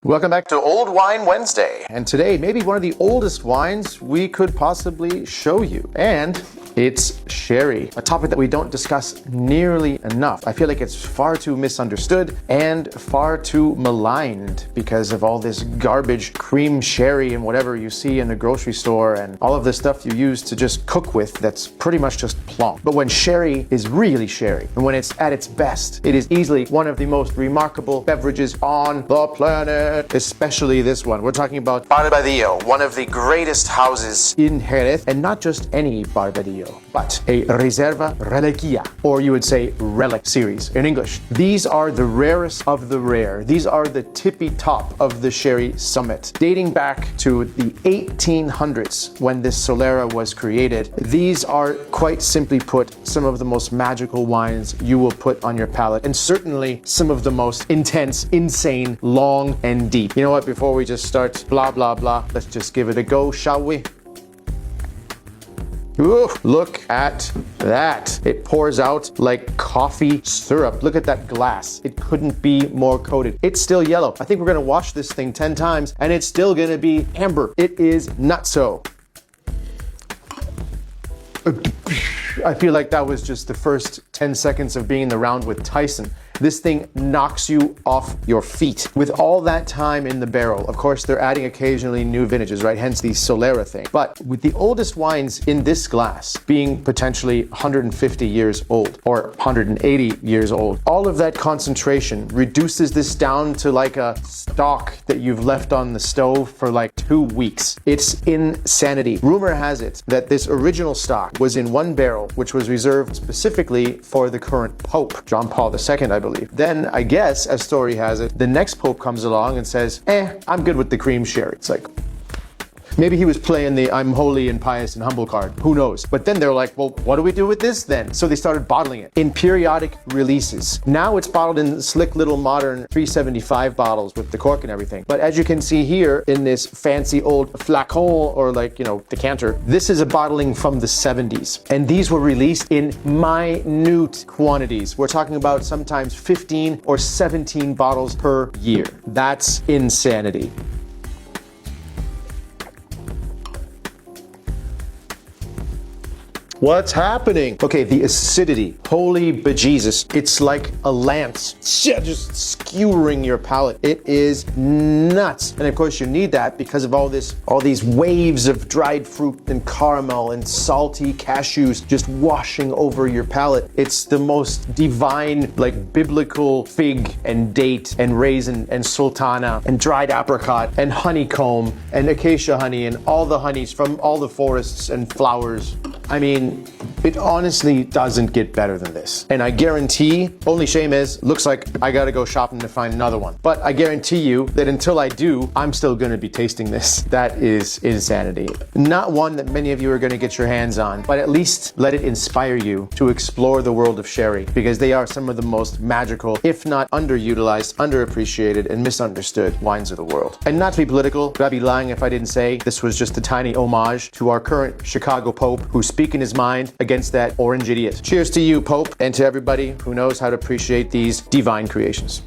Welcome back to Old Wine Wednesday. And today, maybe one of the oldest wines we could possibly show you. And it's sherry, a topic that we don't discuss nearly enough. I feel like it's far too misunderstood and far too maligned because of all this garbage cream sherry and whatever you see in the grocery store and all of the stuff you use to just cook with that's pretty much just plonk. But when sherry is really sherry and when it's at its best, it is easily one of the most remarkable beverages on the planet, especially this one. We're talking about Barbadillo, one of the greatest houses in Jerez, and not just any Barbadillo, but a Reserva Reliquia, or you would say relic series in English. These are the rarest of the rare. These are the tippy top of the sherry summit. Dating back to the 1800s when this solera was created, these are, quite simply put, some of the most magical wines you will put on your palate, and certainly some of the most intense, insane, long, and deep. You know what, before we just start blah, blah, blah, let's just give it a go, shall we? Ooh, look at that. It pours out like coffee syrup. Look at that glass. It couldn't be more coated. It's still yellow. I think we're gonna wash this thing 10 times and it's still gonna be amber. It is nutso. I feel like that was just the first 10 seconds of being in the round with Tyson. This thing knocks you off your feet. With all that time in the barrel, of course, they're adding occasionally new vintages, right? Hence the solera thing. But with the oldest wines in this glass being potentially 150 years old or 180 years old, all of that concentration reduces this down to like a stock that you've left on the stove for like 2 weeks. It's insanity. Rumor has it that this original stock was in one barrel, which was reserved specifically for the current Pope, John Paul II, I believe. Then, I guess, as story has it, the next Pope comes along and says, I'm good with the cream sherry. It's like, maybe he was playing the I'm holy and pious and humble card. Who knows? But then they're like, well, what do we do with this then? So they started bottling it in periodic releases. Now it's bottled in slick little modern 375 bottles with the cork and everything. But as you can see here in this fancy old flacon or like, decanter, this is a bottling from the 70s. And these were released in minute quantities. We're talking about sometimes 15 or 17 bottles per year. That's insanity. What's happening? Okay, the acidity. Holy bejesus. It's like a lance just skewering your palate. It is nuts. And of course you need that because of all these waves of dried fruit and caramel and salty cashews just washing over your palate. It's the most divine, like biblical fig and date and raisin and sultana and dried apricot and honeycomb and acacia honey and all the honeys from all the forests and flowers. I mean, it honestly doesn't get better than this. And I guarantee, only shame is, looks like I gotta go shopping to find another one. But I guarantee you that until I do, I'm still gonna be tasting this. That is insanity. Not one that many of you are gonna get your hands on, but at least let it inspire you to explore the world of sherry, because they are some of the most magical, if not underutilized, underappreciated, and misunderstood wines of the world. And not to be political, but I'd be lying if I didn't say this was just a tiny homage to our current Chicago Pope who's speaking his mind against that orange idiot. Cheers to you, Pope, and to everybody who knows how to appreciate these divine creations.